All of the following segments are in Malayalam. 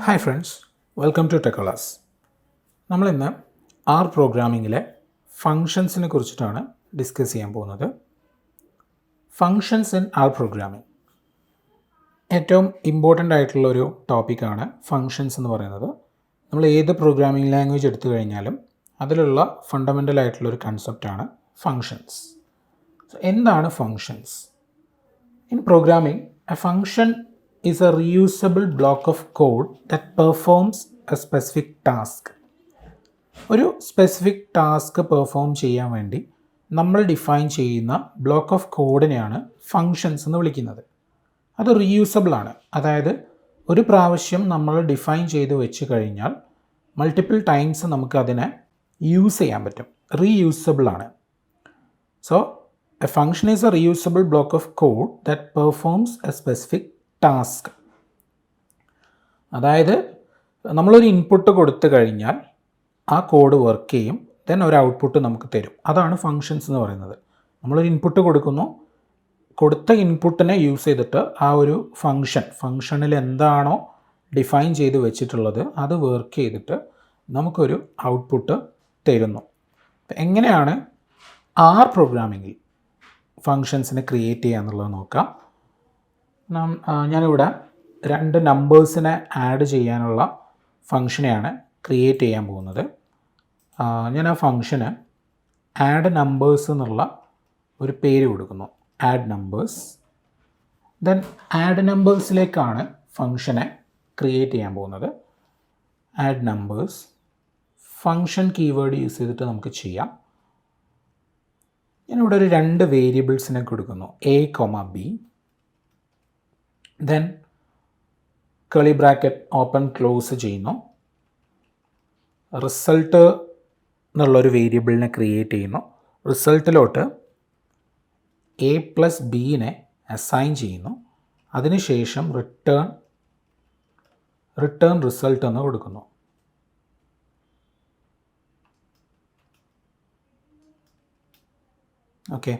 ഹായ് ഫ്രണ്ട്സ്, വെൽക്കം ടു ടെക്കളാസ്. നമ്മളിന്ന് ആർ പ്രോഗ്രാമിങ്ങിലെ ഫങ്ഷൻസിനെ കുറിച്ചിട്ടാണ് ഡിസ്കസ് ചെയ്യാൻ പോകുന്നത്. ഫങ്ഷൻസ് ഇൻ ആർ പ്രോഗ്രാമിംഗ് ഏറ്റവും ഇമ്പോർട്ടൻ്റ് ആയിട്ടുള്ളൊരു ടോപ്പിക്കാണ് ഫങ്ഷൻസ് എന്ന് പറയുന്നത്. നമ്മൾ ഏത് പ്രോഗ്രാമിംഗ് ലാംഗ്വേജ് എടുത്തു കഴിഞ്ഞാലും അതിലുള്ള ഫണ്ടമെൻ്റൽ ആയിട്ടുള്ളൊരു കൺസെപ്റ്റാണ് ഫങ്ഷൻസ്. എന്താണ് functions? In programming, A function is a reusable block of code that performs a specific task. ഒരു സ്പെസിഫിക് ടാസ്ക് പെർഫോം ചെയ്യാൻ വേണ്ടി നമ്മൾ ഡിഫൈൻ ചെയ്യുന്ന ബ്ലോക്ക് ഓഫ് കോഡിനെയാണ് ഫങ്ഷൻസ് എന്ന് വിളിക്കുന്നത്. അത് റീയൂസബിൾ ആണ്. അതായത് ഒരു പ്രാവശ്യം നമ്മൾ ഡിഫൈൻ ചെയ്ത് വെച്ച് കഴിഞ്ഞാൽ മൾട്ടിപ്പിൾ ടൈംസ് നമുക്ക് അതിനെ യൂസ് ചെയ്യാൻ പറ്റും. റീയൂസബിൾ ആണ്. So A function is A reusable block of code that performs A specific task. അതായത് നമ്മളൊരു ഇൻപുട്ട് കൊടുത്തു കഴിഞ്ഞാൽ ആ കോഡ് വർക്ക് ചെയ്യും, ദെൻ ഒരു ഔട്ട്പുട്ട് നമുക്ക് തരും. അതാണ് ഫങ്ഷൻസ് എന്ന് പറയുന്നത്. നമ്മളൊരു ഇൻപുട്ട് കൊടുക്കുന്നു, കൊടുത്ത ഇൻപുട്ടിനെ യൂസ് ചെയ്തിട്ട് ആ ഒരു ഫങ്ഷനിൽ എന്താണോ ഡിഫൈൻ ചെയ്ത് വെച്ചിട്ടുള്ളത് അത് വർക്ക് ചെയ്തിട്ട് നമുക്കൊരു ഔട്ട്പുട്ട് തരുന്നു. എങ്ങനെയാണ് ആർ പ്രോഗ്രാമിങ്ങിൽ ഫങ്ഷൻസിനെ ക്രിയേറ്റ് ചെയ്യുക എന്നുള്ളത് നോക്കാം. ഞാനിവിടെ രണ്ട് നമ്പേഴ്സിനെ ആഡ് ചെയ്യാനുള്ള ഫങ്ഷനെയാണ് ക്രിയേറ്റ് ചെയ്യാൻ പോകുന്നത്. ഞാൻ ആ ഫങ്ഷന് ആഡ് നമ്പേഴ്സ് എന്നുള്ള ഒരു പേര് കൊടുക്കുന്നു, ആഡ് നമ്പേഴ്സ്. ദെൻ ആഡ് നമ്പേഴ്സിലേക്കാണ് ഫങ്ഷനെ ക്രിയേറ്റ് ചെയ്യാൻ പോകുന്നത്. Add numbers function keyword use ചെയ്തിട്ട് നമുക്ക് ചെയ്യാം. ഞാനിവിടെ ഒരു രണ്ട് വേരിയബിൾസിനെ കൊടുക്കുന്നു, A, B. Then curly bracket open close ചെയ്യുന്നു. റിസൾട്ട് എന്നുള്ളൊരു വേരിയബിളിനെ ക്രിയേറ്റ് ചെയ്യുന്നു. റിസൾട്ടിലോട്ട് എ പ്ലസ് ബിനെ അസൈൻ ചെയ്യുന്നു. അതിനുശേഷം റിട്ടേൺ റിസൾട്ട് എന്ന് കൊടുക്കുന്നു. ഓക്കെ,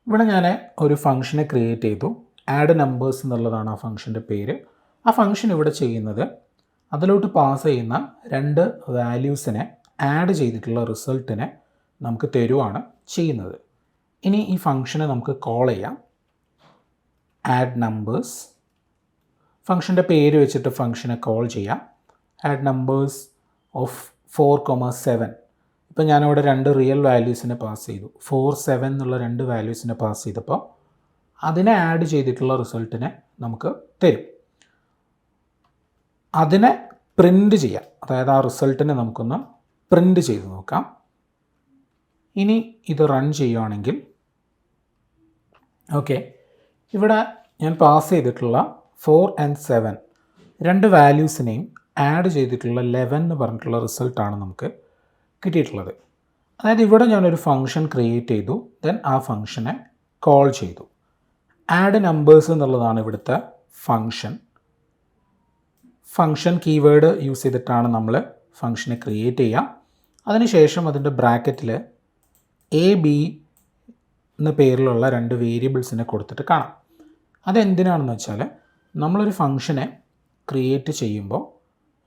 ഇവിടെ ഞാൻ ഒരു ഫങ്ഷനെ ക്രിയേറ്റ് ചെയ്തു. ആഡ് നമ്പേഴ്സ് എന്നുള്ളതാണ് ആ ഫങ്ഷൻ്റെ പേര്. ആ ഫങ്ഷൻ ഇവിടെ ചെയ്യുന്നത് അതിലോട്ട് പാസ് ചെയ്യുന്ന രണ്ട് വാല്യൂസിനെ ആഡ് ചെയ്തിട്ടുള്ള റിസൾട്ടിനെ നമുക്ക് തരുവാണ് ചെയ്യുന്നത്. ഇനി ഈ ഫങ്ഷനെ നമുക്ക് കോൾ ചെയ്യാം, ആഡ് നമ്പേഴ്സ്. ഫങ്ഷൻ്റെ പേര് വെച്ചിട്ട് ഫങ്ഷനെ കോൾ ചെയ്യാം. Add numbers of 4,7. ഇപ്പം ഞാനിവിടെ രണ്ട് റിയൽ വാല്യൂസിനെ പാസ് ചെയ്തു. 4, 7 എന്നുള്ള രണ്ട് വാല്യൂസിനെ പാസ് ചെയ്തപ്പോൾ അതിനെ ആഡ് ചെയ്തിട്ടുള്ള റിസൾട്ടിനെ നമുക്ക് തരും. അതിനെ പ്രിൻ്റ് ചെയ്യാം, അതായത് ആ റിസൾട്ടിനെ നമുക്കൊന്ന് പ്രിൻ്റ് ചെയ്ത് നോക്കാം. ഇനി ഇത് റൺ ചെയ്യുകയാണെങ്കിൽ ഓക്കെ, ഇവിടെ ഞാൻ പാസ് ചെയ്തിട്ടുള്ള 4 and 7 രണ്ട് വാല്യൂസിനെയും ആഡ് ചെയ്തിട്ടുള്ള 11 എന്ന് പറഞ്ഞിട്ടുള്ള റിസൾട്ടാണ് നമുക്ക് കിട്ടിയിട്ടുള്ളത്. അതായത് ഇവിടെ ഞാനൊരു ഫങ്ഷൻ ക്രിയേറ്റ് ചെയ്തു, ദെൻ ആ ഫങ്ഷനെ കോൾ ചെയ്തു. ആഡ് നമ്പേഴ്സ് എന്നുള്ളതാണ് ഇവിടുത്തെ ഫങ്ഷൻ കീവേഡ് യൂസ് ചെയ്തിട്ടാണ് നമ്മൾ ഫങ്ഷനെ ക്രിയേറ്റ് ചെയ്യുക. അതിനുശേഷം അതിൻ്റെ ബ്രാക്കറ്റിൽ എ, ബി എന്ന പേരിലുള്ള രണ്ട് വേരിയബിൾസിനെ കൊടുത്തിട്ട് കാണാം. അതെന്തിനാണെന്ന് വെച്ചാൽ നമ്മളൊരു ഫങ്ഷനെ ക്രിയേറ്റ് ചെയ്യുമ്പോൾ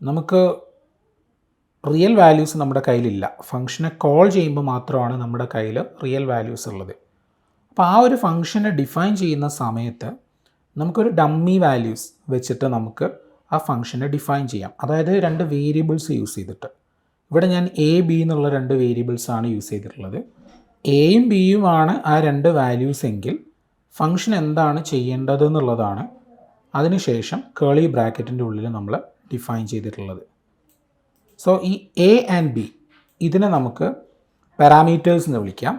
നമുക്ക് റിയൽ വാല്യൂസ് നമ്മുടെ കയ്യിലില്ല. ഫങ്ഷനെ കോൾ ചെയ്യുമ്പോൾ മാത്രമാണ് നമ്മുടെ കയ്യിൽ റിയൽ വാല്യൂസ് ഉള്ളത്. അപ്പോൾ ആ ഒരു ഫങ്ഷനെ ഡിഫൈൻ ചെയ്യുന്ന സമയത്ത് നമുക്കൊരു ഡമ്മി വാല്യൂസ് വെച്ചിട്ട് നമുക്ക് ആ ഫങ്ഷനെ ഡിഫൈൻ ചെയ്യാം. അതായത് രണ്ട് വേരിയബിൾസ് യൂസ് ചെയ്തിട്ട്. ഇവിടെ ഞാൻ എ, ബി എന്നുള്ള രണ്ട് വേരിയബിൾസാണ് യൂസ് ചെയ്തിട്ടുള്ളത്. എയും ബിയുമാണ് ആ രണ്ട് വാല്യൂസ് എങ്കിൽ ഫങ്ഷൻ എന്താണ് ചെയ്യേണ്ടത് എന്നുള്ളതാണ് അതിനുശേഷം കേളി ബ്രാക്കറ്റിൻ്റെ ഉള്ളിൽ നമ്മൾ ഡിഫൈൻ ചെയ്തിട്ടുള്ളത്. സോ ഈ എ ആൻഡ് ബി ഇതിനെ നമുക്ക് പാരാമീറ്റേഴ്സ് എന്ന് വിളിക്കാം.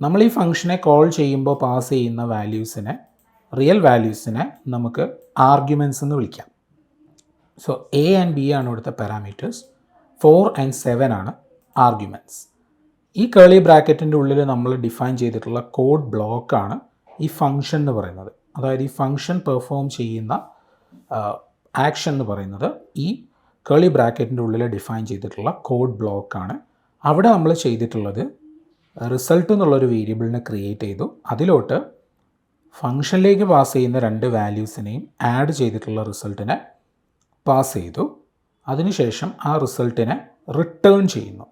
നമ്മൾ ഈ ഫങ്ഷനെ കോൾ ചെയ്യുമ്പോൾ പാസ് ചെയ്യുന്ന വാല്യൂസിനെ, റിയൽ വാല്യൂസിനെ നമുക്ക് ആർഗ്യുമെൻറ്റ്സ് എന്ന് വിളിക്കാം. സോ എ ആൻഡ് ബി ആണ് ഇവിടുത്തെ പാരാമീറ്റേഴ്സ്, 4 and 7 ആണ് ആർഗ്യുമെൻറ്റ്സ്. ഈ കേളി ബ്രാക്കറ്റിൻ്റെ ഉള്ളിൽ നമ്മൾ ഡിഫൈൻ ചെയ്തിട്ടുള്ള കോഡ് ബ്ലോക്കാണ് ഈ ഫങ്ഷൻ എന്ന് പറയുന്നത്. അതായത് ഈ ഫങ്ഷൻ പെർഫോം ചെയ്യുന്ന ആക്ഷൻ എന്ന് പറയുന്നത് ഈ കേളി ബ്രാക്കറ്റിൻ്റെ ഉള്ളിൽ ഡിഫൈൻ ചെയ്തിട്ടുള്ള കോഡ് ബ്ലോക്കാണ്. അവിടെ നമ്മൾ ചെയ്തിട്ടുള്ളത് റിസൾട്ട് എന്നുള്ളൊരു വേരിയബിളിനെ ക്രിയേറ്റ് ചെയ്തു. അതിലോട്ട് ഫങ്ഷനിലേക്ക് പാസ് ചെയ്യുന്ന രണ്ട് വാല്യൂസിനെയും ആഡ് ചെയ്തിട്ടുള്ള റിസൾട്ടിനെ പാസ് ചെയ്തു. അതിനുശേഷം ആ റിസൾട്ടിനെ റിട്ടേൺ ചെയ്യുന്നു.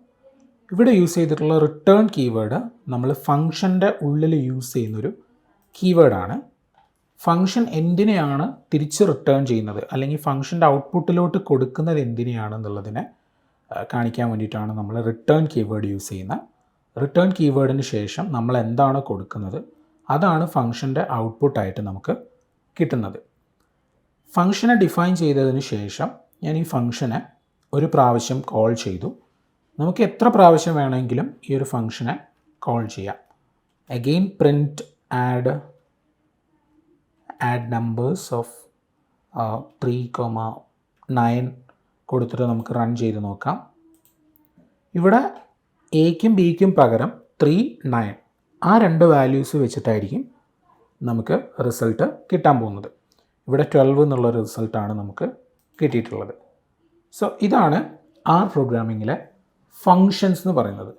ഇവിടെ യൂസ് ചെയ്തിട്ടുള്ള റിട്ടേൺ കീവേഡ് നമ്മൾ ഫംഗ്ഷൻ്റെ ഉള്ളിൽ യൂസ് ചെയ്യുന്നൊരു കീവേഡാണ്. ഫംഗ്ഷൻ എന്തിനെയാണ് തിരിച്ച് റിട്ടേൺ ചെയ്യുന്നത്, അല്ലെങ്കിൽ ഫംഗ്ഷൻ്റെ ഔട്ട്പുട്ടിലോട്ട് കൊടുക്കുന്നത് എന്തിനെയാണെന്നുള്ളതിനെ കാണിക്കാൻ വേണ്ടിയിട്ടാണ് നമ്മൾ റിട്ടേൺ കീവേഡ് യൂസ് ചെയ്യുന്നത്. റിട്ടേൺ കീവേഡിന് ശേഷം നമ്മൾ എന്താണ് കൊടുക്കുന്നത് അതാണ് ഫംഗ്ഷൻ്റെ ഔട്ട്പുട്ടായിട്ട് നമുക്ക് കിട്ടുന്നത്. ഫംഗ്ഷനെ ഡിഫൈൻ ചെയ്തതിന് ശേഷം ഞാൻ ഈ ഫംഗ്ഷനെ ഒരു പ്രാവശ്യം കോൾ ചെയ്തു. നമുക്ക് എത്ര പ്രാവശ്യം വേണമെങ്കിലും ഈ ഒരു ഫംഗ്ഷനെ കോൾ ചെയ്യാം. Again print add numbers of 3,9 കൊടുത്തിട്ട് നമുക്ക് റൺ ചെയ്ത് നോക്കാം. ഇവിടെ എക്കും ബിക്കും പകരം 3, 9 ആ രണ്ട് വാല്യൂസ് വെച്ചിട്ടായിരിക്കും നമുക്ക് റിസൾട്ട് കിട്ടാൻ പോകുന്നത്. ഇവിടെ 12 എന്നുള്ള റിസൾട്ടാണ് നമുക്ക് കിട്ടിയിട്ടുള്ളത്. സോ ഇതാണ് ആർ പ്രോഗ്രാമിങ്ങിലെ ഫങ്ഷൻസ് എന്ന് പറയുന്നത്.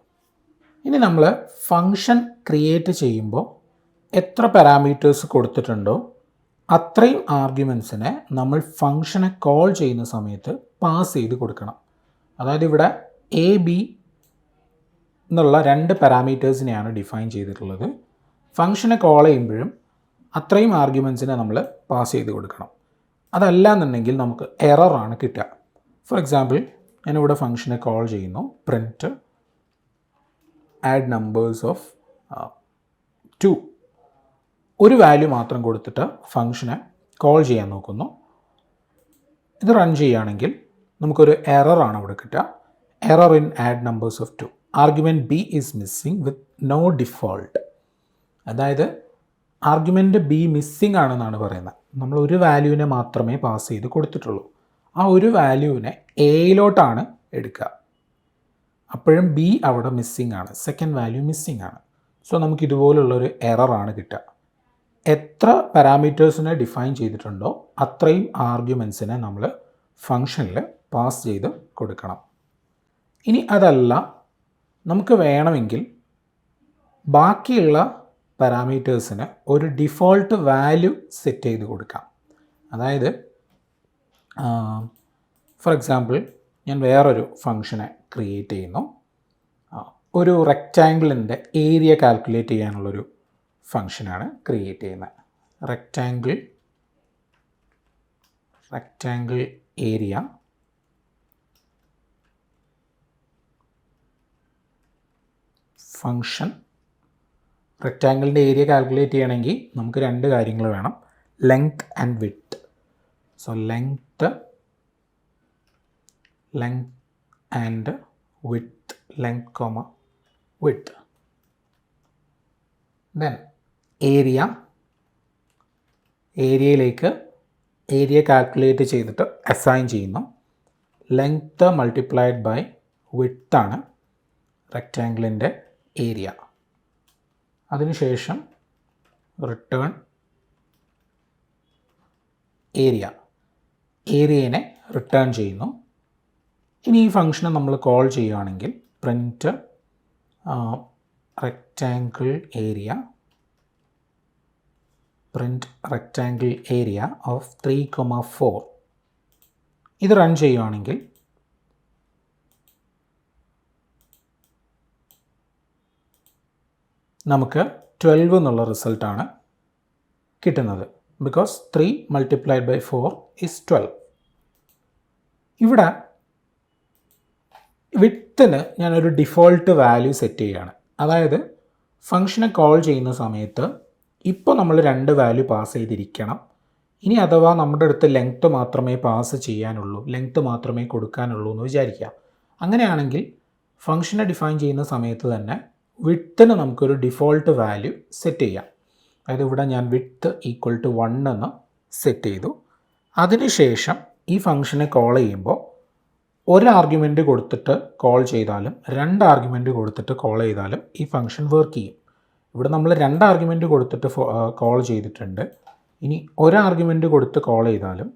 ഇനി നമ്മൾ ഫങ്ഷൻ ക്രിയേറ്റ് ചെയ്യുമ്പോൾ എത്ര പാരാമീറ്റേഴ്സ് കൊടുത്തിട്ടുണ്ടോ അത്രയും ആർഗ്യുമെൻറ്റ്സിനെ നമ്മൾ ഫങ്ഷനെ കോൾ ചെയ്യുന്ന സമയത്ത് പാസ് ചെയ്ത് കൊടുക്കണം. അതായത് ഇവിടെ എ ബി എന്നുള്ള രണ്ട് പാരാമീറ്റേഴ്സിനെയാണ് ഡിഫൈൻ ചെയ്തിട്ടുള്ളത്. ഫങ്ഷനെ കോൾ ചെയ്യുമ്പോഴും അത്രയും ആർഗ്യുമെൻറ്റ്സിനെ നമ്മൾ പാസ് ചെയ്ത് കൊടുക്കണം. അതല്ല എന്നുണ്ടെങ്കിൽ നമുക്ക് എററാണ് കിട്ടുക. ഫോർ എക്സാമ്പിൾ ഞാനിവിടെ ഫങ്ഷനെ കോൾ ചെയ്യുന്നു, പ്രിൻറ്റ് ആഡ് നമ്പേഴ്സ് ഓഫ് 2 ഒരു വാല്യൂ മാത്രം കൊടുത്തിട്ട് ഫങ്ഷനെ കോൾ ചെയ്യാൻ നോക്കുന്നു. ഇത് റൺ ചെയ്യുകയാണെങ്കിൽ നമുക്കൊരു എററാണ് അവിടെ കിട്ടുക. Error in add numbers of 2, argument b is missing with no default. അതായത് ആർഗ്യുമെൻറ്റ് ബി മിസ്സിംഗ് ആണെന്നാണ് പറയുന്നത്. നമ്മൾ ഒരു വാല്യൂവിനെ മാത്രമേ പാസ് ചെയ്ത് കൊടുത്തിട്ടുള്ളൂ. ആ ഒരു വാല്യൂവിനെ എയിലോട്ടാണ് എടുക്കുക. അപ്പോഴും ബി അവിടെ മിസ്സിംഗ് ആണ്, സെക്കൻഡ് വാല്യൂ മിസ്സിംഗ് ആണ്. സോ നമുക്ക് ഇതുപോലുള്ളൊരു എററാണ് കിട്ടുക. എത്ര പാരാമീറ്റേഴ്സിനെ ഡിഫൈൻ ചെയ്തിട്ടുണ്ടോ അത്രയും ആർഗ്യുമെൻറ്റ്സിനെ നമ്മൾ ഫങ്ഷനിൽ പാസ് ചെയ്ത് കൊടുക്കണം. ഇനി അതല്ല, നമുക്ക് വേണമെങ്കിൽ ബാക്കിയുള്ള പാരാമീറ്റേഴ്സിന് ഒരു ഡിഫോൾട്ട് വാല്യൂ സെറ്റ് ചെയ്ത് കൊടുക്കാം. അതായത് ഫോർ എക്സാമ്പിൾ ഞാൻ വേറൊരു ഫങ്ഷനെ ക്രിയേറ്റ് ചെയ്യുന്നു. ഒരു റെക്റ്റാങ്കിളിൻ്റെ ഏരിയ കാൽക്കുലേറ്റ് ചെയ്യാനുള്ളൊരു ഫങ്ഷനാണ് ക്രിയേറ്റ് ചെയ്യുന്നത്. Rectangle area function. റെക്റ്റാങ്കിളിൻ്റെ ഏരിയ കാൽക്കുലേറ്റ് ചെയ്യണമെങ്കിൽ നമുക്ക് രണ്ട് കാര്യങ്ങൾ വേണം, length and width. So length and width, length comma width. Then ഏരിയയിലേക്ക് ഏരിയ കാൽക്കുലേറ്റ് ചെയ്തിട്ട് അസൈൻ ചെയ്യുന്നു. ലെങ്ത് മൾട്ടിപ്ലൈഡ് ബൈ വിഡ്ത്താണ് റെക്റ്റാങ്കിളിൻ്റെ ഏരിയ. അതിനുശേഷം റിട്ടേൺ ഏരിയനെ റിട്ടേൺ ചെയ്യുന്നു. ഇനി ഈ ഫംഗ്ഷനെ നമ്മൾ കോൾ ചെയ്യുകയാണെങ്കിൽ പ്രിൻറ്റ് റെക്റ്റാങ്കിൾ ഏരിയ ഓഫ് 3,4. ഇത് റൺ ചെയ്യുകയാണെങ്കിൽ നമുക്ക് 12 എന്നുള്ള റിസൾട്ടാണ് കിട്ടുന്നത്. Because 3 multiplied by 4 is 12. ഇവിടെ വിഡ്ത്തിന് ഞാനൊരു ഡിഫോൾട്ട് വാല്യൂ സെറ്റ് ചെയ്യുകയാണ്. അതായത് ഫംഗ്ഷനെ കോൾ ചെയ്യുന്ന സമയത്ത് ഇപ്പോൾ നമ്മൾ രണ്ട് വാല്യൂ പാസ് ചെയ്തിരിക്കണം. ഇനി അഥവാ നമ്മുടെ അടുത്ത് ലെങ്ത്ത് മാത്രമേ പാസ് ചെയ്യാനുള്ളൂ, ലെങ്ത്ത് മാത്രമേ കൊടുക്കാനുള്ളൂ എന്ന് വിചാരിക്കുക. അങ്ങനെയാണെങ്കിൽ ഫംഗ്ഷനെ ഡിഫൈൻ ചെയ്യുന്ന സമയത്ത് തന്നെ വിഡ്ത്തിന് നമുക്കൊരു ഡിഫോൾട്ട് വാല്യൂ സെറ്റ് ചെയ്യാം. അതായത് ഇവിടെ ഞാൻ വിഡ്ത്ത് ഈക്വൽ ടു 1 എന്ന് സെറ്റ് ചെയ്തു. അതിനുശേഷം ഈ ഫംഗ്ഷനെ കോൾ ചെയ്യുമ്പോൾ ഒരു ആർഗ്യുമെൻറ്റ് കൊടുത്തിട്ട് കോൾ ചെയ്താലും രണ്ട് ആർഗ്യുമെൻറ്റ് കൊടുത്തിട്ട് കോൾ ചെയ്താലും ഈ ഫംഗ്ഷൻ വർക്ക് ചെയ്യും. ഇവിടെ നമ്മൾ രണ്ട് ആർഗ്യുമെൻറ്റ് കൊടുത്തിട്ട് കോൾ ചെയ്തിട്ടുണ്ട്. ഇനി ഒരു ആർഗ്യുമെൻറ്റ് കൊടുത്ത് കോൾ ചെയ്താലും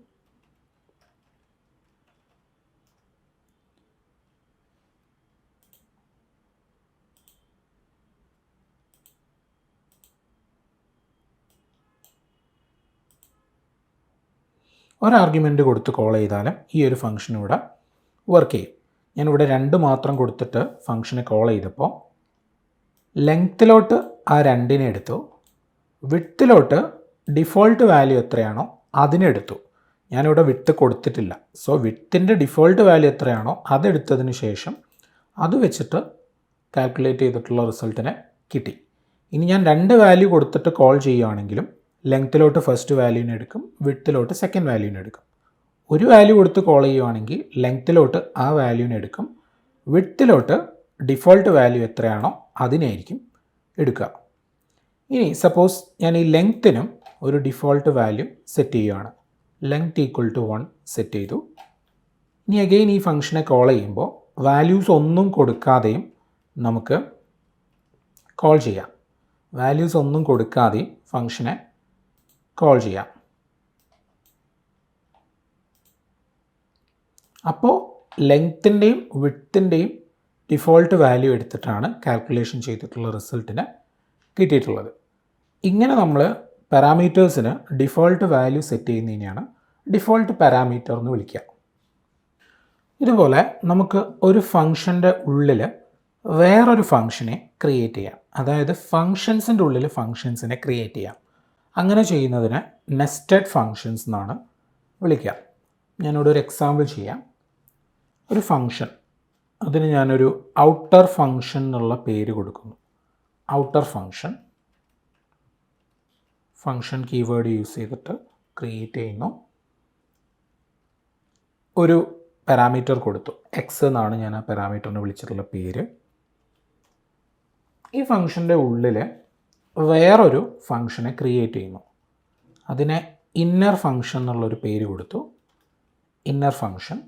ഒരു ആർഗ്യുമെൻറ്റ് കൊടുത്ത് കോൾ ചെയ്താലും ഈ ഒരു ഫംഗ്ഷൻ ഇവിടെ വർക്ക് ചെയ്യും. ഞാനിവിടെ 2 മാത്രം കൊടുത്തിട്ട് ഫംഗ്ഷനെ കോൾ ചെയ്തപ്പോൾ ലെങ്ത്തിലോട്ട് ആ 2നെ എടുത്തു, വിഡ്ത്തിലോട്ട് ഡിഫോൾട്ട് വാല്യൂ എത്രയാണോ അതിനെ എടുത്തു. ഞാനിവിടെ വിഡ്ത്ത് കൊടുത്തിട്ടില്ല. സോ വിഡ്ത്തിൻ്റെ ഡിഫോൾട്ട് വാല്യൂ എത്രയാണോ അതെടുത്തതിന് ശേഷം അത് വെച്ചിട്ട് കാൽക്കുലേറ്റ് ചെയ്തിട്ടുള്ള റിസൾട്ടിനെ കിട്ടി. ഇനി ഞാൻ 2 വാല്യൂ കൊടുത്തിട്ട് കോൾ ചെയ്യുകയാണെങ്കിലും ലെങ്ത്തിലോട്ട് ഫസ്റ്റ് വാല്യൂവിനെ എടുക്കും, വിഡ്ത്തിലോട്ട് സെക്കൻഡ് വാല്യൂവിനെ എടുക്കും. ഒരു വാല്യൂ കൊടുത്ത് കോൾ ചെയ്യുകയാണെങ്കിൽ ലെങ്ത്തിലോട്ട് ആ വാല്യൂവിനെ എടുക്കും, വിഡ്ത്തിലോട്ട് ഡിഫോൾട്ട് വാല്യൂ എത്രയാണോ അതിനായിരിക്കും എടുക്കുക. ഇനി സപ്പോസ് ഞാൻ ഈ ലെങ്ത്തിനും ഒരു ഡിഫോൾട്ട് വാല്യൂ സെറ്റ് ചെയ്യുകയാണ്. ലെങ്ത് ഈക്വൽ ടു 1 സെറ്റ് ചെയ്തു. ഇനി അഗെയിൻ ഈ ഫംഗ്ഷനെ കോൾ ചെയ്യുമ്പോൾ വാല്യൂസ് ഒന്നും കൊടുക്കാതെയും നമുക്ക് കോൾ ചെയ്യാം. വാല്യൂസ് ഒന്നും കൊടുക്കാതെയും ഫംഗ്ഷനെ കോൾ ചെയ്യാം. അപ്പോൾ ലെങ്ത്തിൻ്റെയും വിഡ്ത്തിൻ്റെയും ഡിഫോൾട്ട് വാല്യൂ എടുത്തിട്ടാണ് കാൽക്കുലേഷൻ ചെയ്തിട്ടുള്ള റിസൾട്ടിന് കിട്ടിയിട്ടുള്ളത്. ഇങ്ങനെ നമ്മൾ പാരാമീറ്റേഴ്സിന് ഡിഫോൾട്ട് വാല്യൂ സെറ്റ് ചെയ്യുന്നതിനെയാണ് ഡിഫോൾട്ട് പാരാമീറ്റർ എന്ന് വിളിക്കുക. ഇതുപോലെ നമുക്ക് ഒരു ഫംഗ്ഷൻ്റെ ഉള്ളിൽ വേറൊരു ഫംഗ്ഷനെ ക്രിയേറ്റ് ചെയ്യാം. അതായത് ഫങ്ഷൻസിൻ്റെ ഉള്ളിൽ ഫങ്ഷൻസിനെ ക്രിയേറ്റ് ചെയ്യാം. അങ്ങനെ ചെയ്യുന്നതിന് നെസ്റ്റഡ് ഫങ്ഷൻസ് എന്നാണ് വിളിക്കുക. ഞാനിവിടെ ഒരു എക്സാമ്പിൾ ചെയ്യാം. ഒരു ഫംഗ്ഷൻ, അതിന് ഞാനൊരു ഔട്ടർ ഫംഗ്ഷൻ എന്നുള്ള പേര് കൊടുക്കുന്നു. ഔട്ടർ ഫംഗ്ഷൻ കീവേഡ് യൂസ് ചെയ്തിട്ട് ക്രിയേറ്റ് ചെയ്യുന്നു. ഒരു പാരാമീറ്റർ കൊടുത്തു, എക്സ് എന്നാണ് ഞാൻ ആ പാരാമീറ്ററിനെ വിളിച്ചിട്ടുള്ള പേര്. ഈ ഫംഗ്ഷൻ്റെ ഉള്ളിൽ വേറൊരു ഫംഗ്ഷനെ ക്രിയേറ്റ് ചെയ്യുന്നു. അതിനെ ഇന്നർ ഫംഗ്ഷൻ എന്നുള്ളൊരു പേര് കൊടുത്തു. ഇന്നർ ഫംഗ്ഷൻ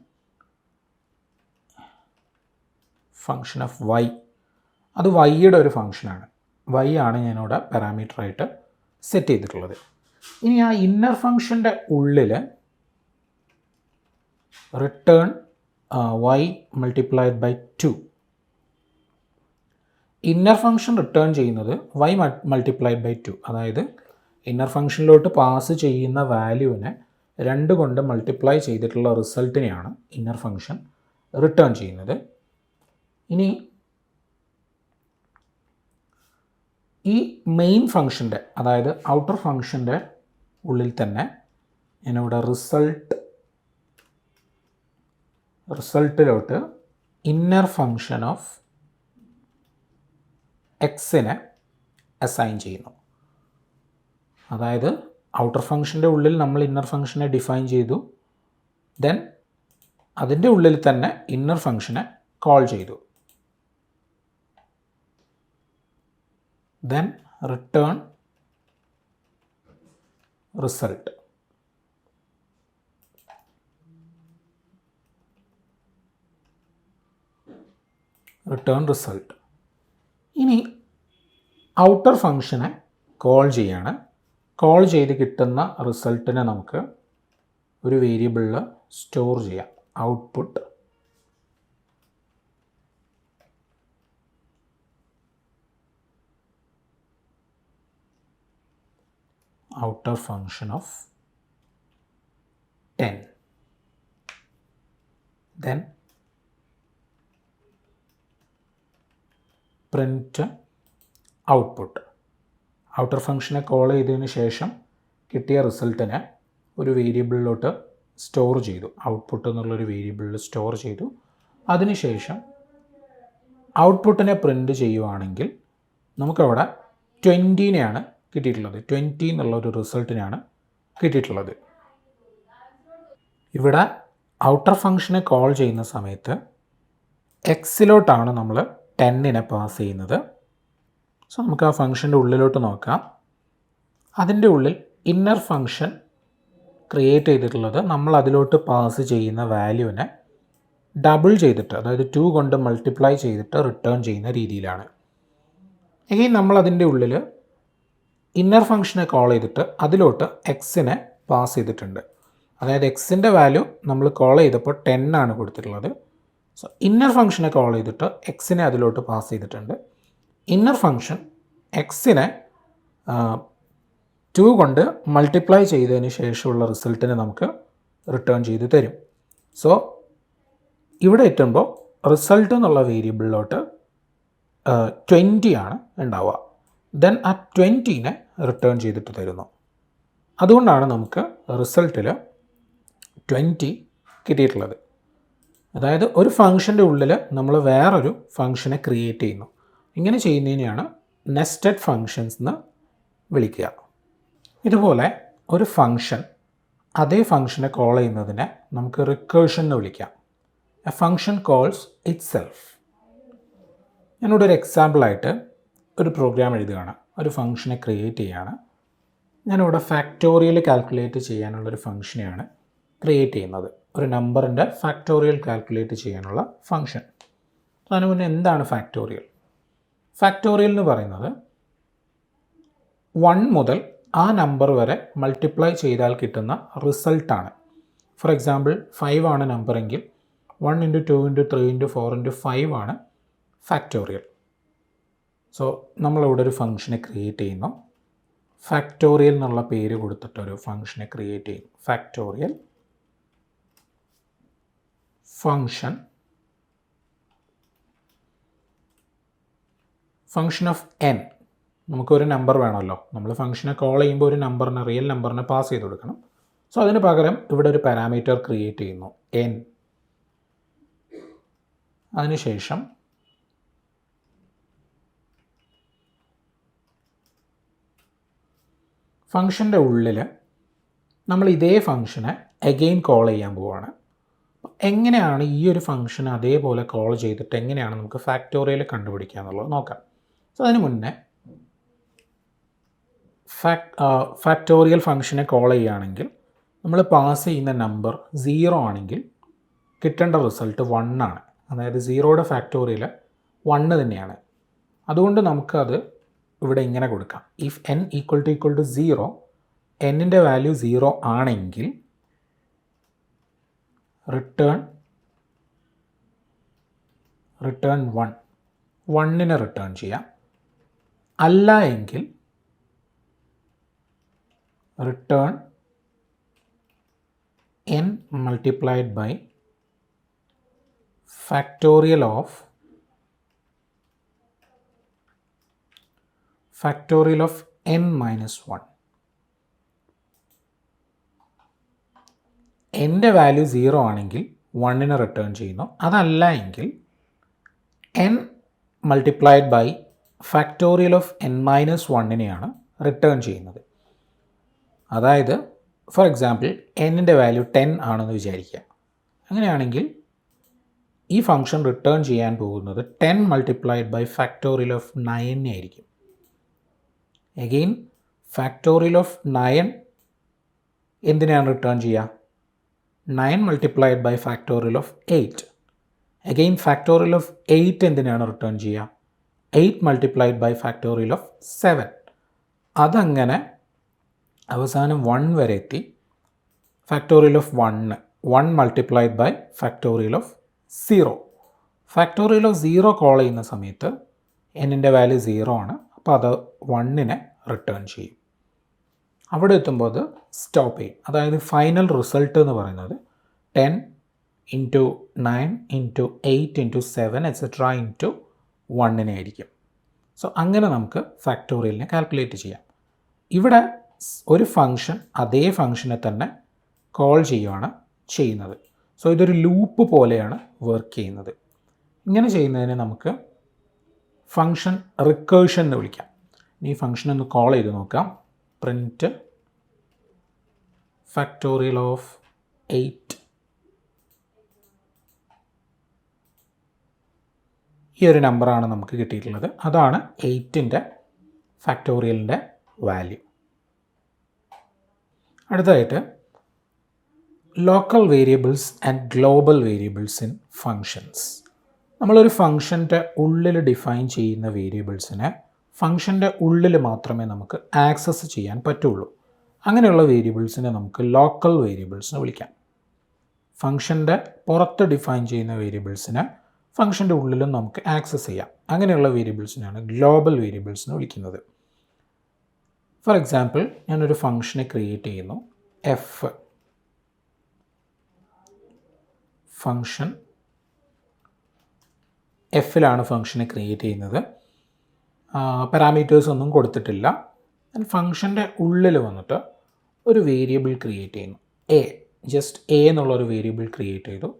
ഓഫ് വൈ, അത് വൈയുടെ ഒരു ഫംഗ്ഷനാണ്. വൈ ആണ് ഞാനിവിടെ പാരാമീറ്ററായിട്ട് സെറ്റ് ചെയ്തിട്ടുള്ളത്. ഇനി ആ ഇന്നർ ഫംഗ്ഷൻ്റെ ഉള്ളിൽ return y multiplied by 2. Inner function return ചെയ്യുന്നത് y മൾട്ടിപ്ലൈഡ് ബൈ 2, അതായത് ഇന്നർ ഫംഗ്ഷനിലോട്ട് പാസ് ചെയ്യുന്ന വാല്യൂവിനെ 2 കൊണ്ട് മൾട്ടിപ്ലൈ ചെയ്തിട്ടുള്ള റിസൾട്ടിനെയാണ് ഇന്നർ ഫംഗ്ഷൻ റിട്ടേൺ ചെയ്യുന്നത്. ഇനി ഈ മെയിൻ ഫംഗ്ഷൻ്റെ, അതായത് ഔട്ടർ ഫംഗ്ഷൻ്റെ ഉള്ളിൽ തന്നെ ഞാനിവിടെ റിസൾട്ടിലോട്ട് ഇന്നർ ഫംഗ്ഷൻ ഓഫ് എക്സിനെ അസൈൻ ചെയ്യുന്നു. അതായത് ഔട്ടർ ഫംഗ്ഷൻ്റെ ഉള്ളിൽ നമ്മൾ ഇന്നർ ഫംഗ്ഷനെ ഡിഫൈൻ ചെയ്തു, ദെൻ അതിൻ്റെ ഉള്ളിൽ തന്നെ ഇന്നർ ഫംഗ്ഷനെ കോൾ ചെയ്തു, ദെൻ റിട്ടേൺ റിസൾട്ട്. ഇനി ഔട്ടർ ഫംഗ്ഷനെ കോൾ ചെയ്യാണ്. കോൾ ചെയ്ത് കിട്ടുന്ന റിസൾട്ടിനെ നമുക്ക് ഒരു വേരിയബിളിൽ സ്റ്റോർ ചെയ്യാം. Output outer function of 10, then print output. Outer ഫംഗ്ഷനെ കോൾ ചെയ്തതിന് ശേഷം കിട്ടിയ റിസൾട്ടിനെ ഒരു വേരിയബിളിലോട്ട് സ്റ്റോർ ചെയ്തു. ഔട്ട്പുട്ട് എന്നുള്ളൊരു വേരിയബിളിൽ സ്റ്റോർ ചെയ്തു. അതിനുശേഷം ഔട്ട്പുട്ടിനെ പ്രിൻ്റ് ചെയ്യുവാണെങ്കിൽ നമുക്കവിടെ 20നെയാണ് കിട്ടിയിട്ടുള്ളത്. 20 എന്നുള്ളൊരു റിസൾട്ടിനാണ് കിട്ടിയിട്ടുള്ളത്. ഇവിടെ ഔട്ടർ ഫംഗ്ഷനെ കോൾ ചെയ്യുന്ന സമയത്ത് എക്സിലോട്ടാണ് നമ്മൾ 10നെ പാസ് ചെയ്യുന്നത്. സോ നമുക്ക് ആ ഫംഗ്ഷൻ്റെ ഉള്ളിലോട്ട് നോക്കാം. അതിൻ്റെ ഉള്ളിൽ ഇന്നർ ഫംഗ്ഷൻ ക്രിയേറ്റ് ചെയ്തിട്ടുള്ളത് നമ്മൾ അതിലോട്ട് പാസ് ചെയ്യുന്ന വാല്യൂവിനെ ഡബിൾ ചെയ്തിട്ട്, അതായത് 2 കൊണ്ട് മൾട്ടിപ്ലൈ ചെയ്തിട്ട് റിട്ടേൺ ചെയ്യുന്ന രീതിയിലാണ്. ഇനി നമ്മൾ അതിൻ്റെ ഉള്ളിൽ ഇന്നർ ഫംഗ്ഷനെ കോൾ ചെയ്തിട്ട് അതിലോട്ട് എക്സിനെ പാസ് ചെയ്തിട്ടുണ്ട്. അതായത് എക്സിൻ്റെ വാല്യൂ നമ്മൾ കോൾ ചെയ്തപ്പോൾ 10 ആണ് കൊടുത്തിട്ടുള്ളത്. സോ ഇന്നർ ഫംഗ്ഷനെ കോൾ ചെയ്തിട്ട് എക്സിനെ അതിലോട്ട് പാസ് ചെയ്തിട്ടുണ്ട്. ഇന്നർ ഫംഗ്ഷൻ എക്സിനെ 2 കൊണ്ട് മൾട്ടിപ്ലൈ ചെയ്തതിന് ശേഷമുള്ള റിസൾട്ടിനെ നമുക്ക് റിട്ടേൺ ചെയ്ത് തരും. സോ ഇവിടെ എത്തുമ്പോൾ റിസൾട്ട് എന്നുള്ള വേരിയബിളിലോട്ട് 20 ആണ് ഉണ്ടാവുക. ദെൻ ആ 20നെ റിട്ടേൺ ചെയ്തിട്ട് തരുന്നു. അതുകൊണ്ടാണ് നമുക്ക് റിസൾട്ടിൽ 20 കിട്ടിയിട്ടുള്ളത്. അതായത് ഒരു ഫംഗ്ഷൻ്റെ ഉള്ളിൽ നമ്മൾ വേറൊരു ഫംഗ്ഷനെ ക്രിയേറ്റ് ചെയ്യുന്നു. ഇങ്ങനെ ചെയ്യുന്നതിനെയാണ് നെസ്റ്റഡ് ഫങ്ഷൻസ് എന്ന് വിളിക്കുക. ഇതുപോലെ ഒരു ഫംഗ്ഷൻ അതേ ഫംഗ്ഷനെ കോൾ ചെയ്യുന്നതിനെ നമുക്ക് റിക്കേർഷൻ എന്ന് വിളിക്കാം. A function calls it self. ഞാനിവിടെ ഒരു എക്സാമ്പിളായിട്ട് ഒരു പ്രോഗ്രാം എഴുതുകയാണ്. ഒരു ഫംഗ്ഷനെ ക്രിയേറ്റ് ചെയ്യുകയാണ്. ഞാനിവിടെ ഫാക്ടോറിയൽ കാൽക്കുലേറ്റ് ചെയ്യാനുള്ളൊരു ഫംഗ്ഷനെയാണ് ക്രിയേറ്റ് ചെയ്യുന്നത്. ഒരു നമ്പറിൻ്റെ ഫാക്ടോറിയൽ കാൽക്കുലേറ്റ് ചെയ്യാനുള്ള ഫംഗ്ഷൻ. അതിന് മുന്നേ എന്താണ് ഫാക്ടോറിയൽ? ഫാക്ടോറിയൽ എന്ന് പറയുന്നത് 1 മുതൽ ആ നമ്പർ വരെ മൾട്ടിപ്ലൈ ചെയ്താൽ കിട്ടുന്ന റിസൾട്ടാണ്. ഫോർ എക്സാമ്പിൾ 5 ആണ് നമ്പറെങ്കിൽ 1 × 2 × 3 × 4 × 5 ആണ് ഫാക്ടോറിയൽ. സോ നമ്മളിവിടെ ഒരു ഫംഗ്ഷനെ ക്രിയേറ്റ് ചെയ്യുന്നു. ഫാക്ടോറിയൽ എന്നുള്ള പേര് കൊടുത്തിട്ടൊരു ഫംഗ്ഷനെ ക്രിയേറ്റ് ചെയ്യും. Factorial function of n. നമുക്കൊരു നമ്പർ വേണമല്ലോ. നമ്മൾ ഫംഗ്ഷനെ കോൾ ചെയ്യുമ്പോൾ ഒരു നമ്പറിനെ, റിയൽ നമ്പറിനെ പാസ് ചെയ്ത് കൊടുക്കണം. സോ അതിന് പകരം ഇവിടെ ഒരു പാരാമീറ്റർ ക്രിയേറ്റ് ചെയ്യുന്നു, n. അതിനുശേഷം ഫംഗ്ഷൻ്റെ ഉള്ളിൽ നമ്മൾ ഇതേ ഫംഗ്ഷനെ അഗെയിൻ കോൾ ചെയ്യാൻ പോവുകയാണ്. എങ്ങനെയാണ് ഈ ഒരു ഫംഗ്ഷൻ അതേപോലെ കോൾ ചെയ്തിട്ട് എങ്ങനെയാണ് നമുക്ക് ഫാക്ടോറിയൽ കണ്ടുപിടിക്കുക എന്നുള്ളത് നോക്കാം. സോ അതിന് മുന്നേ ഫാക്ടോറിയൽ ഫംഗ്ഷനെ കോൾ ചെയ്യുകയാണെങ്കിൽ നമ്മൾ പാസ് ചെയ്യുന്ന നമ്പർ 0 ആണെങ്കിൽ കിട്ടേണ്ട റിസൾട്ട് 1 ആണ്. അതായത് 0യുടെ ഫാക്ടോറിയൽ 1 തന്നെയാണ്. അതുകൊണ്ട് നമുക്കത് ഇവിടെ ഇങ്ങനെ കൊടുക്കാം. ഇഫ് n = 0, n-ൻ്റെ വാല്യൂ 0 ആണെങ്കിൽ റിട്ടേൺ 1, 1നെ റിട്ടേൺ ചെയ്യാം. അല്ല എങ്കിൽ return n multiplied by factorial of n minus 1. n-ൻ്റെ വാല്യൂ 0 ആണെങ്കിൽ 1നെ റിട്ടേൺ ചെയ്യുന്നു. അതല്ല എങ്കിൽ n multiplied by factorial of n minus 1നെയാണ് റിട്ടേൺ ചെയ്യുന്നത്. അതായത് ഫോർ എക്സാമ്പിൾ n-ൻ്റെ വാല്യൂ 10 ആണെന്ന് വിചാരിക്കുക. അങ്ങനെയാണെങ്കിൽ ഈ ഫംഗ്ഷൻ റിട്ടേൺ ചെയ്യാൻ പോകുന്നത് 10 multiplied by factorial of 9 ആയിരിക്കും. അഗെയിൻ ഫാക്ടോറിയൽ ഓഫ് 9 എന്തിനാണ് റിട്ടേൺ ചെയ്യുക? 9 multiplied by factorial of 8. Again factorial of 8 എന്തിനാണ് റിട്ടേൺ ചെയ്യുക? 8 multiplied by factorial of 7. അതങ്ങനെ അവസാനം 1 വരെ എത്തി. Factorial of 1 multiplied by factorial of 0. Factorial of 0 call ചെയ്യുന്ന സമയത്ത് n-ൻ്റെ വാല്യൂ 0 ആണ്. അപ്പോൾ അത് 1നെ റിട്ടേൺ ചെയ്യും. അവിടെ എത്തുമ്പോൾ അത് സ്റ്റോപ്പ് ചെയ്യും. അതായത് ഫൈനൽ റിസൾട്ട് എന്ന് പറയുന്നത് 10 × 9 × 8 × 7 etc. × 1 ആയിരിക്കും. സോ അങ്ങനെ നമുക്ക് ഫാക്ടോറിയലിനെ കാൽക്കുലേറ്റ് ചെയ്യാം. ഇവിടെ ഒരു ഫംഗ്ഷൻ അതേ ഫംഗ്ഷനെ തന്നെ കോൾ ചെയ്യുകയാണ് ചെയ്യുന്നത്. സോ ഇതൊരു ലൂപ്പ് പോലെയാണ് വർക്ക് ചെയ്യുന്നത്. ഇങ്ങനെ ചെയ്യുന്നതിന് നമുക്ക് ഫംഗ്ഷൻ റിക്കേർഷൻ എന്ന് വിളിക്കാം. ഈ ഫംഗ്ഷൻ ഒന്ന് കോൾ ചെയ്ത് നോക്കാം. Print factorial of 8. ഈ ഒരു നമ്പറാണ് നമുക്ക് കിട്ടിയിട്ടുള്ളത്. അതാണ് 8ൻ്റെ ഫാക്ടോറിയലിൻ്റെ വാല്യൂ. അടുത്തതായിട്ട് local variables and global variables in functions. നമ്മളൊരു ഫംഗ്ഷൻ്റെ ഉള്ളിൽ ഡിഫൈൻ ചെയ്യുന്ന വേരിയബിൾസിനെ ഫംഗ്ഷൻ്റെ ഉള്ളിൽ മാത്രമേ നമുക്ക് ആക്സസ് ചെയ്യാൻ പറ്റുള്ളൂ. അങ്ങനെയുള്ള വേരിയബിൾസിനെ നമുക്ക് ലോക്കൽ വേരിയബിൾസ് എന്ന് വിളിക്കാം. ഫംഗ്ഷൻ്റെ പുറത്ത് ഡിഫൈൻ ചെയ്യുന്ന വേരിയബിൾസിനെ ഫംഗ്ഷൻ്റെ ഉള്ളിലും നമുക്ക് ആക്സസ് ചെയ്യാം. അങ്ങനെയുള്ള വേരിയബിൾസിനാണ് ഗ്ലോബൽ വേരിയബിൾസ് എന്ന് വിളിക്കുന്നത്. ഫോർ എക്സാമ്പിൾ ഞാനൊരു ഫംഗ്ഷനെ ക്രിയേറ്റ് ചെയ്യുന്നു, f. ഫങ്ഷൻ എഫിലാണ് ഫങ്ഷനെ ക്രിയേറ്റ് ചെയ്യുന്നത്. പാരാമീറ്റേഴ്സ് ഒന്നും കൊടുത്തിട്ടില്ല. ഫങ്ഷൻ്റെ ഉള്ളിൽ വന്നിട്ട് ഒരു വേരിയബിൾ ക്രിയേറ്റ് ചെയ്യുന്നു, എ, ജസ്റ്റ് എ എന്നുള്ളൊരു വേരിയബിൾ ക്രിയേറ്റ് ചെയ്തു.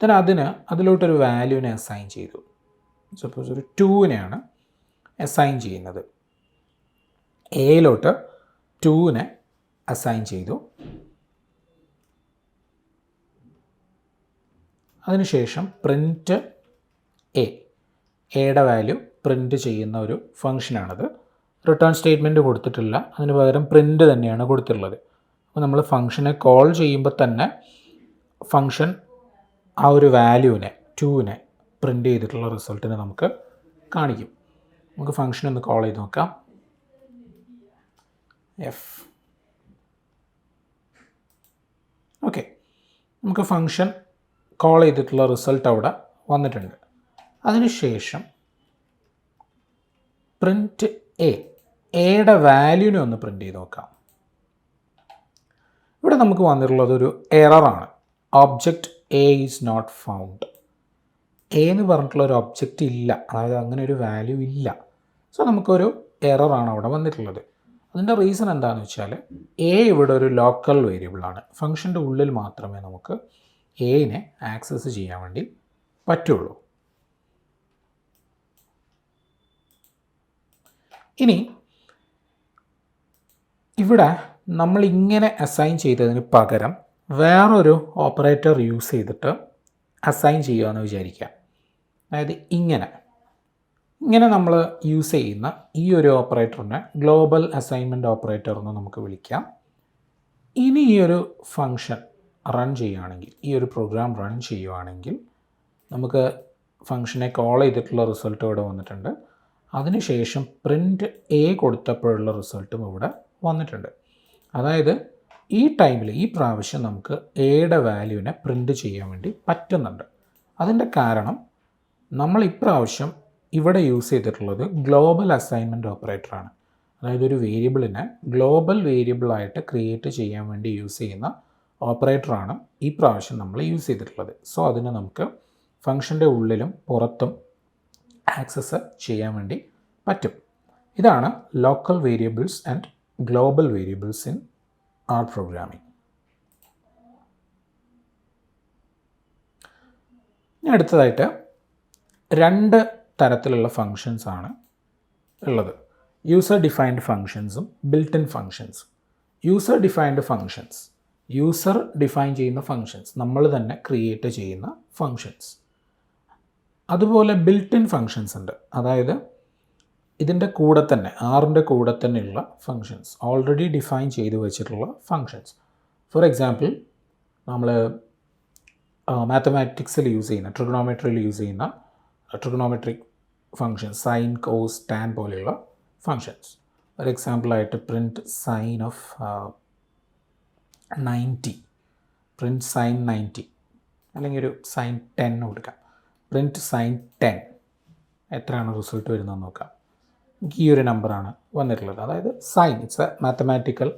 then അതിലോട്ടൊരു വാല്യൂവിനെ അസൈൻ ചെയ്തു. സപ്പോസ് ഒരു 2നെയാണ് അസൈൻ ചെയ്യുന്നത്. എയിലോട്ട് 2നെ അസൈൻ ചെയ്തു. അതിനുശേഷം പ്രിൻറ്റ് എയുടെ വാല്യൂ പ്രിൻറ്റ് ചെയ്യുന്ന ഒരു ഫങ്ഷനാണത്. റിട്ടേൺ സ്റ്റേറ്റ്മെൻറ്റ് കൊടുത്തിട്ടില്ല, അതിന് പകരം പ്രിൻറ്റ് തന്നെയാണ് കൊടുത്തിട്ടുള്ളത്. അപ്പോൾ നമ്മൾ ഫങ്ഷനെ കോൾ ചെയ്യുമ്പോൾ തന്നെ ഫങ്ഷൻ ആ ഒരു വാല്യൂവിനെ 2നെ പ്രിൻ്റ് ചെയ്തിട്ടുള്ള റിസൾട്ടിനെ നമുക്ക് കാണിക്കും. നമുക്ക് ഫങ്ഷൻ ഒന്ന് കോൾ ചെയ്ത് നോക്കാം. എഫ്. ഓക്കെ, നമുക്ക് ഫങ്ഷൻ കോൾ ചെയ്തിട്ടുള്ള റിസൾട്ട് അവിടെ വന്നിട്ടുണ്ട്. അതിനുശേഷം പ്രിൻറ്റ് എയുടെ വാല്യൂവിനെ ഒന്ന് പ്രിൻ്റ് ചെയ്ത് നോക്കാം. ഇവിടെ നമുക്ക് വന്നിട്ടുള്ളത് ഒരു എററാണ്. Object A is not found. A എന്ന് പറഞ്ഞിട്ടുള്ള ഒരു ഒബ്ജക്റ്റ് ഇല്ല, അതായത് അങ്ങനെ ഒരു വാല്യൂ ഇല്ല. സോ നമുക്കൊരു എററാണ് അവിടെ വന്നിട്ടുള്ളത്. അതിൻ്റെ റീസൺ എന്താണെന്ന് വെച്ചാൽ എ ഇവിടെ ഒരു ലോക്കൽ വേരിയബിളാണ്. ഫങ്ഷൻ്റെ ഉള്ളിൽ മാത്രമേ നമുക്ക് എനെ ആക്സസ് ചെയ്യാൻ വേണ്ടി പറ്റുള്ളൂ. ഇനി ഇവിടെ നമ്മളിങ്ങനെ അസൈൻ ചെയ്തതിന് പകരം വേറൊരു ഓപ്പറേറ്റർ യൂസ് ചെയ്തിട്ട് അസൈൻ ചെയ്യുകയെന്ന് വിചാരിക്കുക. അതായത് ഇങ്ങനെ നമ്മൾ യൂസ് ചെയ്യുന്ന ഈ ഒരു ഓപ്പറേറ്ററിനെ ഗ്ലോബൽ അസൈൻമെൻറ്റ് ഓപ്പറേറ്റർ എന്ന് നമുക്ക് വിളിക്കാം. ഇനി ഈ ഒരു ഫങ്ഷൻ റൺ ചെയ്യുകയാണെങ്കിൽ, ഈ ഒരു പ്രോഗ്രാം റൺ ചെയ്യുകയാണെങ്കിൽ നമുക്ക് ഫങ്ഷനെ കോൾ ചെയ്തിട്ടുള്ള റിസൾട്ട് ഇവിടെ വന്നിട്ടുണ്ട്. അതിനുശേഷം പ്രിൻറ്റ് എ കൊടുത്തപ്പോഴുള്ള റിസൾട്ടും ഇവിടെ വന്നിട്ടുണ്ട്. അതായത് ഈ ടൈമിൽ, ഈ പ്രാവശ്യം നമുക്ക് എയുടെ വാല്യൂവിനെ പ്രിൻറ്റ് ചെയ്യാൻ വേണ്ടി പറ്റുന്നുണ്ട്. അതിൻ്റെ കാരണം നമ്മൾ ഇപ്രാവശ്യം ഇവിടെ യൂസ് ചെയ്തിട്ടുള്ളത് ഗ്ലോബൽ അസൈൻമെൻറ്റ് ഓപ്പറേറ്ററാണ്. അതായത് ഒരു വേരിയബിളിനെ ഗ്ലോബൽ വേരിയബിളായിട്ട് ക്രിയേറ്റ് ചെയ്യാൻ വേണ്ടി യൂസ് ചെയ്യുന്ന ഓപ്പറേറ്ററാണ് ഈ പ്രാവശ്യം നമ്മൾ യൂസ് ചെയ്തിട്ടുള്ളത്. സോ അതിന് നമുക്ക് ഫങ്ഷൻ്റെ ഉള്ളിലും പുറത്തും ആക്സസ് ചെയ്യാൻ വേണ്ടി പറ്റും. ഇതാണ് local variables and global variables in R programming. ഇനി അടുത്തതായിട്ട് 2 തരത്തിലുള്ള ഫങ്ഷൻസ് ആണ് ഉള്ളത്. യൂസർ ഡിഫൈൻഡ് ഫങ്ഷൻസും ബിൽറ്റ് ഇൻ ഫങ്ഷൻസും. User defined functions, user define ചെയ്യുന്ന ഫങ്ഷൻസ്, നമ്മൾ തന്നെ ക്രിയേറ്റ് ചെയ്യുന്ന ഫങ്ഷൻസ്. അതുപോലെ ബിൽറ്റ് ഇൻ ഫങ്ഷൻസ് ഉണ്ട്, അതായത് ഇതിൻ്റെ കൂടെ തന്നെ, ആറിൻ്റെ കൂടെ തന്നെയുള്ള ഫങ്ഷൻസ്, ഓൾറെഡി ഡിഫൈൻ ചെയ്ത് വെച്ചിട്ടുള്ള ഫങ്ഷൻസ്. ഫോർ എക്സാമ്പിൾ, നമ്മൾ മാത്തമാറ്റിക്സിൽ യൂസ് ചെയ്യുന്ന, ട്രിഗണോമെട്രിയിൽ യൂസ് ചെയ്യുന്ന trigonometric functions, sine, cos, tan പോലെയുള്ള ഫങ്ഷൻസ്. ഒരു എക്സാമ്പിളായിട്ട് print sine of 90, print sine 90, അല്ലെങ്കിൽ ഒരു സൈൻ 10 കൊടുക്കാം. പ്രിൻറ്റ് സൈൻ 10 എത്രയാണ് റിസൾട്ട് വരുന്നതെന്ന് നോക്കാം. ഈ ഒരു നമ്പറാണ് വന്നിട്ടുള്ളത്. അതായത് sine, it's a mathematical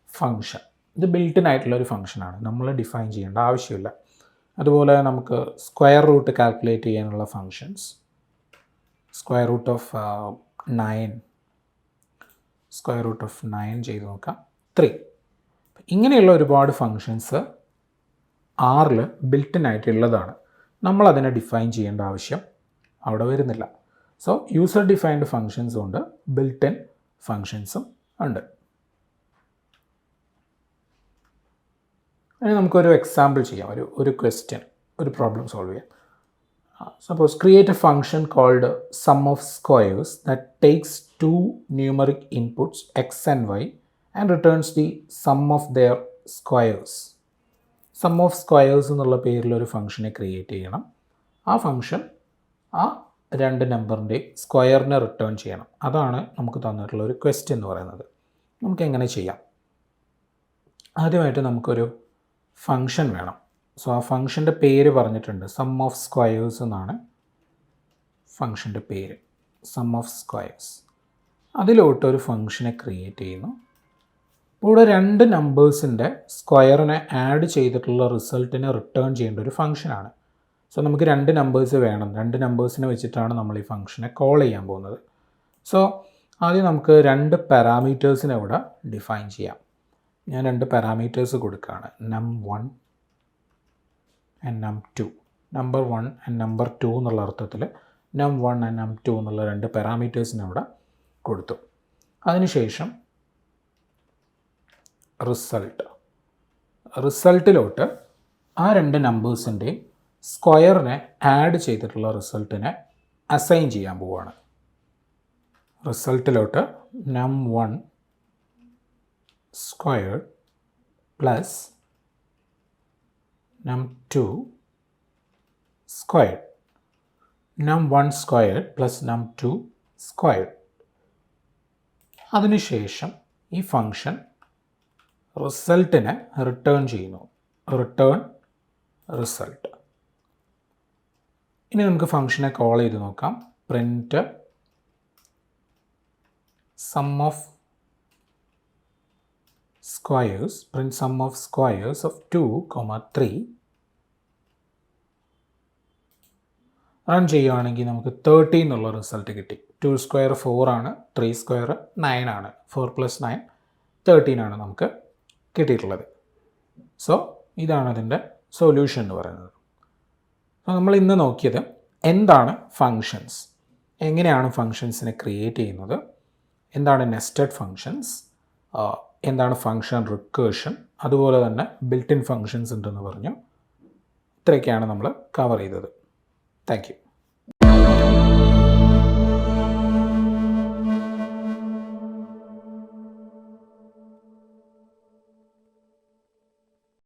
function. ഇത് ബിൽറ്റ് ഇൻ ആയിട്ടുള്ളൊരു ഫങ്ഷനാണ്, നമ്മൾ ഡിഫൈൻ ചെയ്യേണ്ട ആവശ്യമില്ല. അതുപോലെ നമുക്ക് സ്ക്വയർ റൂട്ട് കാൽക്കുലേറ്റ് ചെയ്യാനുള്ള ഫങ്ഷൻസ്, സ്ക്വയർ റൂട്ട് ഓഫ് 9 ചെയ്ത് നോക്കാം, 3. ഇങ്ങനെയുള്ള ഒരുപാട് ഫങ്ഷൻസ് ആറിൽ ബിൽറ്റ് ഇൻ ആയിട്ടുള്ളതാണ്. നമ്മളതിനെ ഡിഫൈൻ ചെയ്യേണ്ട ആവശ്യം അവിടെ വരുന്നില്ല. സോ യൂസർ ഡിഫൈൻഡ് ഫങ്ഷൻസും ഉണ്ട്, ബിൽറ്റ് ഇൻ ഫങ്ഷൻസും ഉണ്ട്. ഇനി നമുക്കൊരു എക്സാമ്പിൾ ചെയ്യാം, ഒരു ക്വസ്റ്റ്യൻ, ഒരു പ്രോബ്ലം സോൾവ് ചെയ്യാം. Suppose create a function called sum of squares that takes 2 numeric inputs x and y and returns the sum of their squares. Sum of squares എന്നുള്ള പേരിലൊരു ഫങ്ഷനെ ക്രിയേറ്റ് ചെയ്യണം. ആ ഫങ്ഷൻ ആ 2 നമ്പറിൻ്റെ സ്ക്വയറിനെ റിട്ടേൺ ചെയ്യണം. അതാണ് നമുക്ക് തന്നിട്ടുള്ള ഒരു ക്വസ്റ്റ്യൻ എന്ന് പറയുന്നത്. നമുക്ക് എങ്ങനെ ചെയ്യാം? ആദ്യമായിട്ട് നമുക്കൊരു ഫങ്ഷൻ വേണം. സോ ആ ഫങ്ഷൻ്റെ പേര് പറഞ്ഞിട്ടുണ്ട്, സം ഓഫ് സ്ക്വയേഴ്സ് എന്നാണ് ഫങ്ഷൻ്റെ പേര്, സം ഓഫ് സ്ക്വയേഴ്സ്. അതിലോട്ടൊരു ഫങ്ഷനെ ക്രിയേറ്റ് ചെയ്യുന്നു. ഇവിടെ രണ്ട് നമ്പേഴ്സിൻ്റെ സ്ക്വയറിനെ ആഡ് ചെയ്തിട്ടുള്ള റിസൾട്ടിനെ റിട്ടേൺ ചെയ്യേണ്ട ഒരു ഫംഗ്ഷനാണ്. സോ നമുക്ക് രണ്ട് നമ്പേഴ്സ് വേണം. രണ്ട് നമ്പേഴ്സിനെ വെച്ചിട്ടാണ് നമ്മൾ ഈ ഫംഗ്ഷനെ കോൾ ചെയ്യാൻ പോകുന്നത്. സോ ആദ്യം നമുക്ക് രണ്ട് പാരാമീറ്റേഴ്സിനെ ഇവിടെ ഡിഫൈൻ ചെയ്യാം. ഞാൻ രണ്ട് പാരാമീറ്റേഴ്സ് കൊടുക്കുകയാണ്, num1 and num2. Number 1 and number 2 എന്നുള്ള അർത്ഥത്തിൽ num1 ആൻഡ് num2 എന്നുള്ള രണ്ട് പാരാമീറ്റേഴ്സിനെ ഇവിടെ കൊടുത്തു. അതിനുശേഷം റിസൾട്ടിലോട്ട് ആ രണ്ട് നമ്പേഴ്സിൻ്റെയും സ്ക്വയറിനെ ആഡ് ചെയ്തിട്ടുള്ള റിസൾട്ടിനെ അസൈൻ ചെയ്യാൻ പോവുകയാണ്. റിസൾട്ടിലോട്ട് num1 squared plus num2 squared, num1 squared plus num2 squared. അതിനുശേഷം ഈ ഫംഗ്ഷൻ റിസൾട്ടിനെ റിട്ടേൺ ചെയ്യുന്നു, റിട്ടേൺ റിസൾട്ട്. ഇനി നമുക്ക് ഫംഗ്ഷനെ കോൾ ചെയ്ത് നോക്കാം. Print sum of squares, print sum of squares of 2, 3. Run ചെയ്യുകയാണെങ്കിൽ നമുക്ക് 30 എന്നുള്ള റിസൾട്ട് കിട്ടി. 2 സ്ക്വയർ 4 ആണ്, 3 സ്ക്വയർ 9 ആണ്, 4 + 9 13 ആണ് നമുക്ക് കിട്ടിയിട്ടുള്ളത്. സോ ഇതാണ് അതിൻ്റെ സൊല്യൂഷൻ എന്ന് പറയുന്നത്. നമ്മൾ ഇന്ന് നോക്കിയത് എന്താണ് ഫങ്ഷൻസ്, എങ്ങനെയാണ് ഫങ്ഷൻസിനെ ക്രിയേറ്റ് ചെയ്യുന്നത്, എന്താണ് നെസ്റ്റഡ് ഫങ്ഷൻസ്, എന്താണ് ഫങ്ഷൻ റിക്കേർഷൻ, അതുപോലെ തന്നെ ബിൽറ്റ് ഇൻ ഫങ്ഷൻസ് ഉണ്ടെന്ന് പറഞ്ഞു. ഇത്രയൊക്കെയാണ് നമ്മൾ കവർ ചെയ്തത്. Thank you.